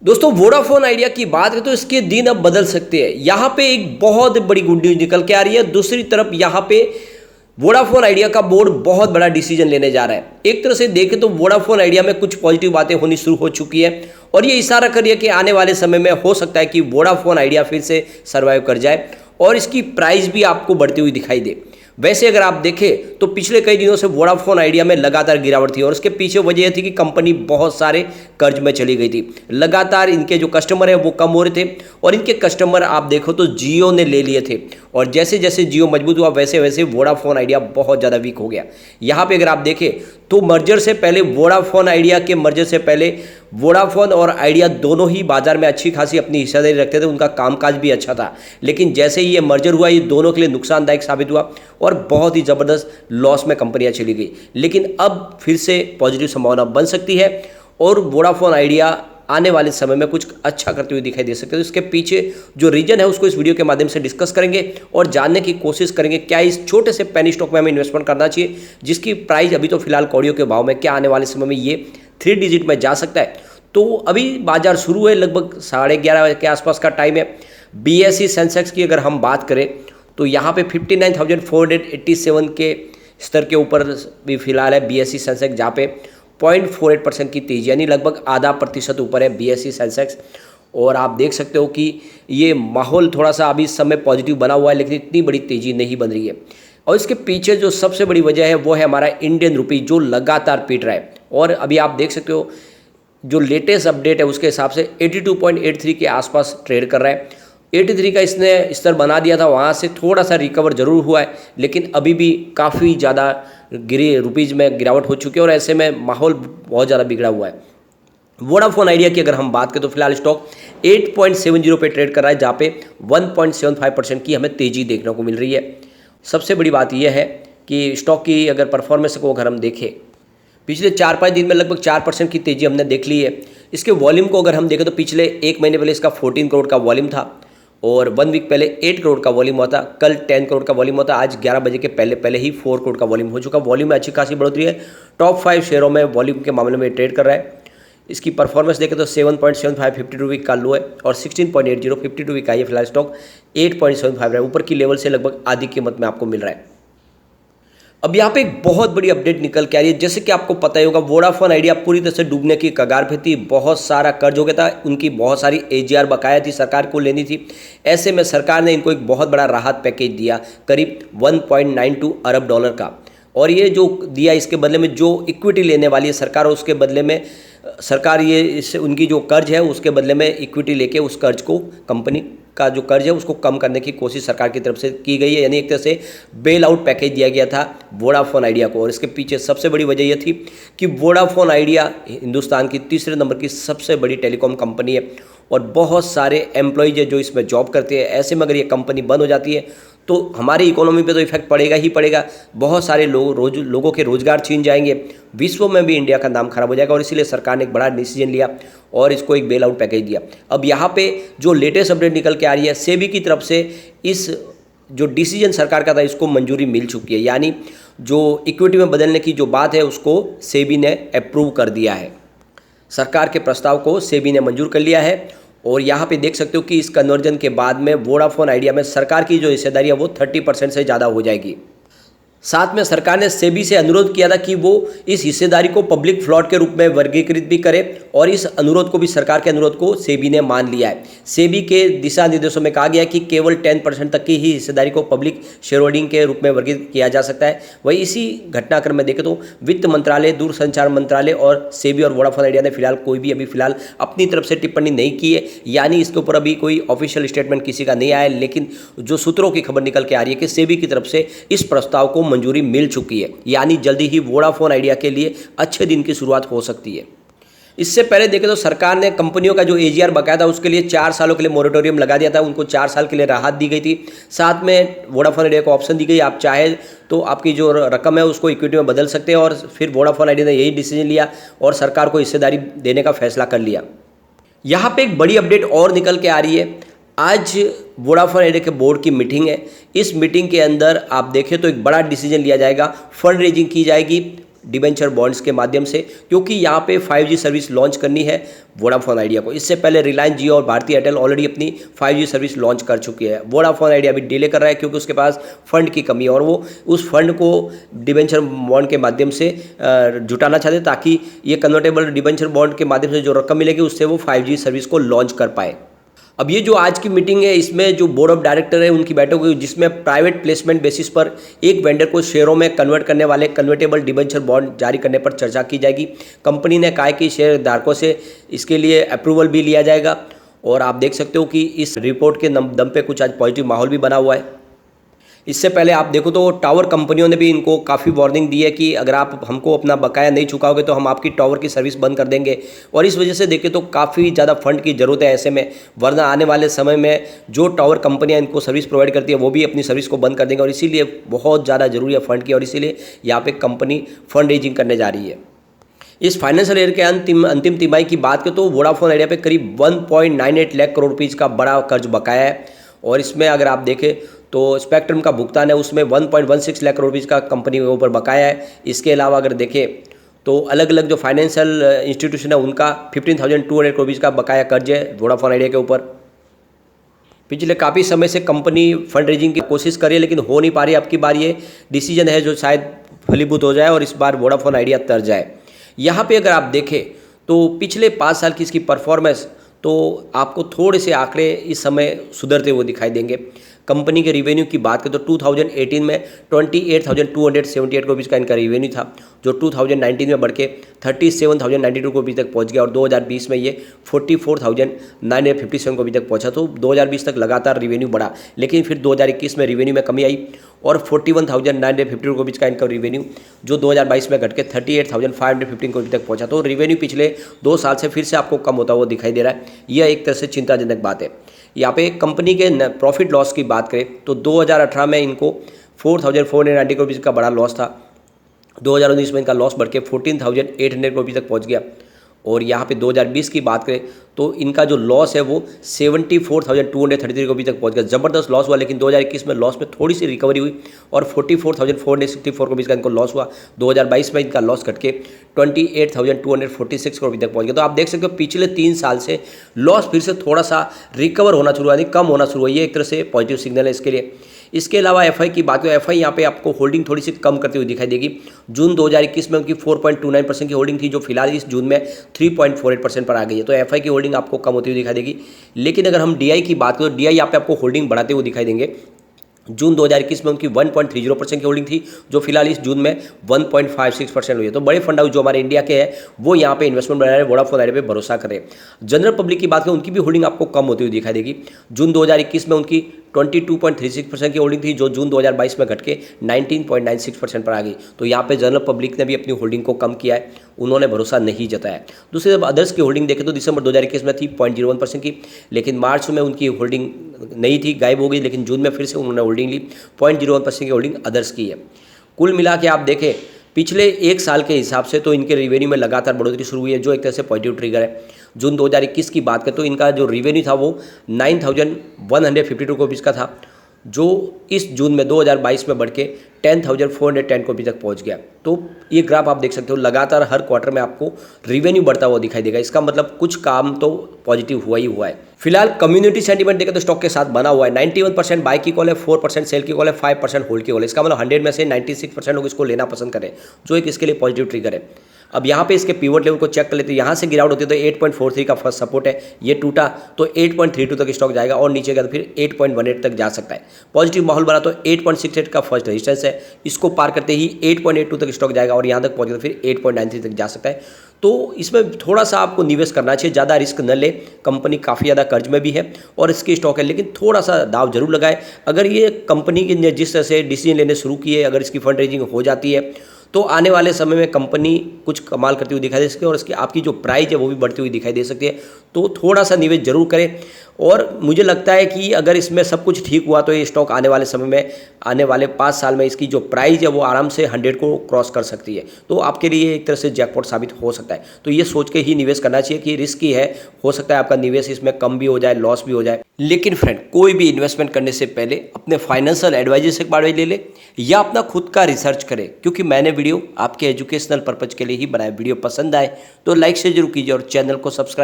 दोस्तों Vodafone idea की बात करें तो इसके दिन अब बदल सकते हैं। यहाँ पे एक बहुत बड़ी गुड न्यूज निकल के आ रही है। दूसरी तरफ यहाँ पे वोडाफोन आइडिया का बोर्ड बहुत बड़ा डिसीजन लेने जा रहा है। एक तरह से देखें तो वोडाफोन आइडिया में कुछ पॉजिटिव बातें होनी शुरू हो चुकी है और ये इशारा कर रही है कि आने वाले समय में हो सकता है कि वोडाफोन आइडिया फिर से सर्वाइव कर जाए और इसकी प्राइस भी आपको बढ़ती हुई दिखाई दे। वैसे अगर आप देखें तो पिछले कई दिनों से वोडाफोन आइडिया में लगातार गिरावट थी और उसके पीछे वजह यह थी कि कंपनी बहुत सारे कर्ज में चली गई थी। लगातार इनके जो कस्टमर है वो कम हो रहे थे और इनके कस्टमर आप देखो तो जियो ने ले लिए थे और जैसे जैसे जियो मजबूत हुआ वैसे वैसे वोडाफोन आइडिया बहुत ज़्यादा वीक हो गया। यहाँ पे अगर आप देखें तो मर्जर से पहले वोडाफोन आइडिया के मर्जर से पहले वोडाफोन और आइडिया दोनों ही बाजार में अच्छी खासी अपनी हिस्सेदारी रखते थे, उनका कामकाज भी अच्छा था। लेकिन जैसे ही ये मर्जर हुआ ये दोनों के लिए नुकसानदायक साबित हुआ और बहुत ही ज़बरदस्त लॉस में कंपनियां चली गई। लेकिन अब फिर से पॉजिटिव संभावना बन सकती है और वोडाफोन आइडिया आने वाले समय में कुछ अच्छा करते हुए दिखाई दे सकते हैं। तो इसके पीछे जो रीजन है उसको इस वीडियो के माध्यम से डिस्कस करेंगे और जानने की कोशिश करेंगे क्या इस छोटे से पेनी स्टॉक में हमें इन्वेस्टमेंट करना चाहिए जिसकी प्राइस अभी तो फिलहाल कौड़ियों के भाव में, क्या आने वाले समय में ये 3 डिजिट में जा सकता है। तो अभी बाजार शुरू है, लगभग 11:30 के आसपास का टाइम है। BSE सेंसेक्स की अगर हम बात करें तो यहाँ पे 59,487 के स्तर के ऊपर भी फिलहाल है BSE सेंसेक्स, जहाँ पे 0.48% की तेजी यानी लगभग आधा प्रतिशत ऊपर है BSE सेंसेक्स। और आप देख सकते हो कि ये माहौल थोड़ा सा अभी इस समय पॉजिटिव बना हुआ है लेकिन इतनी बड़ी तेजी नहीं बन रही है। और इसके पीछे जो सबसे बड़ी वजह है वो है हमारा इंडियन रुपी जो लगातार पीट रहा है। और अभी आप देख सकते हो जो लेटेस्ट अपडेट है उसके हिसाब से 82.83 के आसपास ट्रेड कर रहा है। 83 का इसने स्तर बना दिया था, वहाँ से थोड़ा सा रिकवर जरूर हुआ है लेकिन अभी भी काफ़ी ज़्यादा रुपीज़ में गिरावट हो चुकी है और ऐसे में माहौल बहुत ज़्यादा बिगड़ा हुआ है। वोडाफोन आइडिया की अगर हम बात करें तो फिलहाल स्टॉक 8.70 पे ट्रेड कर रहा है, जहाँ पे 1.75% की हमें तेज़ी देखने को मिल रही है। सबसे बड़ी बात यह है कि स्टॉक की अगर परफॉर्मेंस को अगर हम देखें पिछले 4-5 दिन में लगभग 4% की तेज़ी हमने देख ली है। इसके वॉल्यूम को अगर हम देखें तो पिछले एक महीने पहले इसका 14 करोड़ का वॉल्यूम था और 1 वीक पहले 8 करोड़ का वॉल्यूम हुआ था, कल 10 करोड़ का वॉल्यूम होता, आज 11 बजे के पहले ही 4 करोड़ का वॉल्यूम हो चुका। वॉल्यूम में अच्छी खासी बढ़ोतरी है। टॉप 5 शेयरों में वॉल्यूम के मामले में ट्रेड कर रहा है। इसकी परफॉर्मेंस देखें तो 7.75 52 वीक का लो है और 16.80 52 वीक का ये फिलहाल स्टॉक 8.75 रहा है, ऊपर की लेवल से लगभग आधी कीमत में आपको मिल रहा है। अब यहाँ पे एक बहुत बड़ी अपडेट निकल के आ रही है। जैसे कि आपको पता ही होगा वोडाफोन आइडिया पूरी तरह से डूबने की कगार पे थी, बहुत सारा कर्ज हो गया था, उनकी बहुत सारी AGR बकाया थी, सरकार को लेनी थी। ऐसे में सरकार ने इनको एक बहुत बड़ा राहत पैकेज दिया करीब 1.92 अरब डॉलर का। और ये जो दिया इसके बदले में जो इक्विटी लेने वाली है सरकार, उसके बदले में सरकार ये इससे उनकी जो कर्ज है उसके बदले में इक्विटी लेके उस कर्ज को, कंपनी का जो कर्ज है उसको कम करने की कोशिश सरकार की तरफ से की गई है। यानी एक तरह से बेल आउट पैकेज दिया गया था वोडाफोन आइडिया को। और इसके पीछे सबसे बड़ी वजह यह थी कि वोडाफोन आइडिया हिंदुस्तान की तीसरे नंबर की सबसे बड़ी टेलीकॉम कंपनी है और बहुत सारे एम्प्लॉयज है जो इसमें जॉब करते हैं। ऐसे में अगर ये कंपनी बंद हो जाती है तो हमारी इकोनॉमी पे तो इफेक्ट पड़ेगा ही पड़ेगा। बहुत सारे लोगों के रोजगार छीन जाएंगे, विश्व में भी इंडिया का नाम खराब हो जाएगा और इसीलिए सरकार ने एक बड़ा डिसीजन लिया और इसको एक बेल आउट पैकेज दिया। अब यहाँ पे जो लेटेस्ट अपडेट निकल के आ रही है सेबी की तरफ से, इस जो डिसीजन सरकार का था इसको मंजूरी मिल चुकी है। यानी जो इक्विटी में बदलने की जो बात है उसको सेबी ने अप्रूव कर दिया है। सरकार के प्रस्ताव को सेबी ने मंजूर कर लिया है और यहाँ पे देख सकते हो कि इस कन्वर्जन के बाद में वोडाफोन आइडिया में सरकार की जो हिस्सेदारी है वो 30% से ज़्यादा हो जाएगी। साथ में सरकार ने सेबी से अनुरोध किया था कि वो इस हिस्सेदारी को पब्लिक फ्लॉट के रूप में वर्गीकृत भी करे और इस अनुरोध को भी, सरकार के अनुरोध को सेबी ने मान लिया है। सेबी के दिशा निर्देशों में कहा गया है कि केवल 10% तक की ही हिस्सेदारी को पब्लिक शेयर होल्डिंग के रूप में वर्गीकृत किया जा सकता है। वही इसी घटनाक्रम में देखें तो वित्त मंत्रालय, दूरसंचार मंत्रालय और सेबी और वोडाफोन आइडिया ने फिलहाल कोई भी अभी फिलहाल अपनी तरफ से टिप्पणी नहीं की है। यानी इसके ऊपर अभी कोई ऑफिशियल स्टेटमेंट किसी का नहीं आया है, लेकिन जो सूत्रों की खबर निकल के आ रही है कि सेबी की तरफ से इस प्रस्ताव को मंजूरी मिल चुकी है। यानी जल्दी ही वोडाफोन आइडिया के लिए अच्छे दिन की शुरुआत हो सकती है। इससे पहले देखें तो सरकार ने कंपनियों का जो AGR बकाया था उसके लिए 4 सालों के लिए मोरेटोरियम लगा दिया था, उनको 4 साल के लिए राहत दी गई थी। साथ में वोडाफोन आइडिया को ऑप्शन दी गई, आप चाहे तो आपकी जो रकम है उसको इक्विटी में बदल सकते हैं। और फिर वोडाफोन आइडिया ने यही डिसीजन लिया और सरकार को हिस्सेदारी देने का फैसला कर लिया। यहाँ पे एक बड़ी अपडेट और निकल के आ रही है। आज वोडाफोन आइडिया के बोर्ड की मीटिंग है। इस मीटिंग के अंदर आप देखें तो एक बड़ा डिसीजन लिया जाएगा, फंड रेजिंग की जाएगी डिबेंचर बॉन्ड्स के माध्यम से, क्योंकि यहाँ पे 5G सर्विस लॉन्च करनी है वोडाफोन आइडिया को। इससे पहले रिलायंस जियो और भारती एयरटेल ऑलरेडी अपनी 5G सर्विस लॉन्च कर चुकी है। वोडाफोन आइडिया अभी डिले कर रहा है क्योंकि उसके पास फंड की कमी है और वो उस फंड को डिबेंचर बॉन्ड के माध्यम से जुटाना चाहते हैं, ताकि ये कन्वर्टेबल डिबेंचर बॉन्ड के माध्यम से जो रकम मिलेगी उससे वो 5G सर्विस को लॉन्च कर पाए। अब ये जो आज की मीटिंग है, इसमें जो बोर्ड ऑफ डायरेक्टर है उनकी बैठक हुई, जिसमें प्राइवेट प्लेसमेंट बेसिस पर एक वेंडर को शेयरों में कन्वर्ट करने वाले कन्वर्टेबल डिबेंचर बॉन्ड जारी करने पर चर्चा की जाएगी। कंपनी ने कहा कि शेयर धारकों से इसके लिए अप्रूवल भी लिया जाएगा और आप देख सकते हो कि इस रिपोर्ट के दम पे कुछ आज पॉजिटिव माहौल भी बना हुआ है। इससे पहले आप देखो तो टावर कंपनियों ने भी इनको काफ़ी वार्निंग दी है कि अगर आप हमको अपना बकाया नहीं चुकाओगे तो हम आपकी टावर की सर्विस बंद कर देंगे। और इस वजह से देखें तो काफ़ी ज़्यादा फंड की ज़रूरत है ऐसे में, वरना आने वाले समय में जो टावर कंपनियां इनको सर्विस प्रोवाइड करती है वो भी अपनी सर्विस को बंद कर देंगे और इसीलिए बहुत ज़्यादा ज़रूरी है फंड की, और इसीलिए यहाँ पर कंपनी फंड रेजिंग करने जा रही है। इस फाइनेंशियल ईयर के अंतिम तिमाही की बात करें तो वोडाफोन आइडिया पे करीब 1.98 लाख करोड़ रुपीज़ का बड़ा कर्ज बकाया है और इसमें अगर आप देखें तो स्पेक्ट्रम का भुगतान है उसमें 1.16 लाख करोड़ रुपीज़ का कंपनी के ऊपर बकाया है। इसके अलावा अगर देखें तो अलग अलग जो फाइनेंशियल इंस्टीट्यूशन है उनका 15,200 करोड़ रुपीज़ का बकाया कर्ज है वोडाफोन आइडिया के ऊपर। पिछले काफ़ी समय से कंपनी फंड रेजिंग की कोशिश कर रही है लेकिन हो नहीं पा रही। अब की बार ये डिसीजन है जो शायद फलीभूत हो जाए और इस बार वोडाफोन आइडिया तर जाए। यहाँ पे अगर आप देखें तो पिछले 5 साल की इसकी परफॉर्मेंस, तो आपको थोड़े से आंकड़े इस समय सुधरते हुए दिखाई देंगे। कंपनी के रिवेन्यू की बात करें तो 2018 में 28,278 करोड़ का इनका रिवेन्यू था, जो 2019 में बढ़ के 37,092 करोड़ तक पहुंच गया और 2020 में ये 44,957 करोड़ तक पहुंचा। तो 2020 तक लगातार रिवेन्यू बढ़ा, लेकिन फिर 2021 में रिवेन्यू में कमी आई और 41,952 करोड़ का इनका रिवेन्यू जो 2022 में घट के 38,515 करोड़ तक पहुंचा। तो रिवेन्यू पिछले 2 साल से फिर से आपको कम होता हुआ दिखाई दे रहा है। यह एक तरह से चिंताजनक बात है। यहाँ पे कंपनी के प्रॉफिट लॉस की बात करें तो 2018 में इनको 4,490 करोड़ का बड़ा लॉस था। 2019 में इनका लॉस बढ़ के 14,800 करोड़ तक पहुँच गया और यहाँ पे 2020 की बात करें तो इनका जो लॉस है वो 74,233 करोड़ तक पहुँच गया। ज़बरदस्त लॉस हुआ, लेकिन 2021 में लॉस में थोड़ी सी रिकवरी हुई और 44,464 करोड़ का इनको लॉस हुआ। 2022 में इनका लॉस घट के 28,246 करोड़ तक पहुँच गया। तो आप देख सकते हो पिछले 3 साल से लॉस फिर से थोड़ा सा रिकवर होना शुरू हुआ, यानी कम होना शुरू हुआ। ये एक तरह से पॉजिटिव सिग्नल है इसके लिए। इसके अलावा एफआई की बात करें, एफआई यहाँ पे आपको होल्डिंग थोड़ी सी कम करती हुई दिखाई देगी। जून 2021 में उनकी 4.29% की होल्डिंग थी, जो फिलहाल इस जून में 3.48% पर आ गई है। तो एफआई की होल्डिंग आपको कम होती हुई दिखाई देगी। लेकिन अगर हम डीआई की बात करें तो डीआई यहाँ पे आपको होल्डिंग बढ़ाते हुए दिखाई देंगे। जून 2021 में उनकी 1.30% की होल्डिंग थी, जो फिलहाल इस जून में 1.56% हुई है। तो बड़े फंड हाउस जो हमारे इंडिया के हैं वो यहाँ पे इन्वेस्टमेंट बना रहे हैं, वोडाफोन आइडिया पे भरोसा करें। जनरल पब्लिक की बात करें, उनकी भी होल्डिंग आपको कम होती हुई दिखाई देगी। जून 2021 में उनकी 22.36% की होल्डिंग थी, जो जून 2022 में घट के 19.96% पर आ गई। तो यहाँ पे जनरल पब्लिक ने भी अपनी होल्डिंग को कम किया है, उन्होंने भरोसा नहीं जताया। दूसरी तरफ अदर्स की होल्डिंग देखें तो दिसंबर 2021 में थी 0.01% की, लेकिन मार्च में उनकी होल्डिंग नहीं थी, गायब हो गई। लेकिन जून में फिर से उन्होंने होल्डिंग ली, 0.01% की होल्डिंग अदर्स की है। कुल मिला के आप देखें पिछले 1 साल के हिसाब से तो इनके रिवेन्यू में लगातार बढ़ोतरी शुरू हुई है, जो एक तरह से पॉजिटिव ट्रिगर है। जून 2021 की बात करें तो इनका जो रिवेन्यू था वो 9,152 करोड़ का था, जो इस जून में 2022 में बढ़ के 10,410 करोड़ तक पहुंच गया। तो ये ग्राफ आप देख सकते हो, लगातार हर क्वार्टर में आपको रिवेन्यू बढ़ता हुआ दिखाई देगा। इसका मतलब कुछ काम तो पॉजिटिव हुआ ही हुआ है। फिलहाल कम्युनिटी सेंटीमेंट देखें तो स्टॉक के साथ बना हुआ है। 91% बाय की कॉल है, 4% सेल की कॉल है, 5% होल्ड की कॉल है। इसका मतलब 100 में से 96% लोग इसको लेना पसंद करें, जो एक इसके लिए पॉजिटिव ट्रिगर है। अब यहाँ पे इसके पिवट लेवल को चेक कर लेते हैं। यहाँ से गिरावट होती है तो 8.43 का फर्स्ट सपोर्ट है, ये टूटा तो 8.32 तक स्टॉक जाएगा और नीचे गया तो फिर 8.18 तक जा सकता है। पॉजिटिव माहौल बना तो 8.68 का फर्स्ट रेजिस्टेंस है, इसको पार करते ही 8.82 तक स्टॉक जाएगा और यहाँ तक पहुँचेगा तो फिर 8.93 तक जा सकता है। तो इसमें थोड़ा सा आपको निवेश करना चाहिए, ज़्यादा रिस्क न ले। कंपनी काफ़ी ज़्यादा कर्ज में भी है और इसकी स्टॉक है, लेकिन थोड़ा सा दाव जरूर लगाए। अगर ये कंपनी की जिस तरह से डिसीजन लेने शुरू किए, अगर इसकी फंड रेजिंग हो जाती है तो आने वाले समय में कंपनी कुछ कमाल करती हुई दिखाई दे सकती है और इसकी आपकी जो प्राइस है वो भी बढ़ती हुई दिखाई दे सकती है। तो थोड़ा सा निवेश जरूर करें और मुझे लगता है कि अगर इसमें सब कुछ ठीक हुआ तो ये स्टॉक आने वाले समय में, आने वाले 5 साल में इसकी जो प्राइस है वो आराम से 100 को क्रॉस कर सकती है। तो आपके लिए एक तरह से जैकपॉट साबित हो सकता है। तो ये सोच के ही निवेश करना चाहिए कि रिस्की है, हो सकता है आपका निवेश इसमें कम भी हो जाए, लॉस भी हो जाए। लेकिन फ्रेंड, कोई भी इन्वेस्टमेंट करने से पहले अपने फाइनेंशियल एडवाइजर से एक बार ले ले या अपना खुद का रिसर्च करें, क्योंकि मैंने वीडियो आपके एजुकेशनल पर्पज के लिए ही बनाया। वीडियो पसंद आए तो लाइक से जरूर कीजिए और चैनल को सब्सक्राइब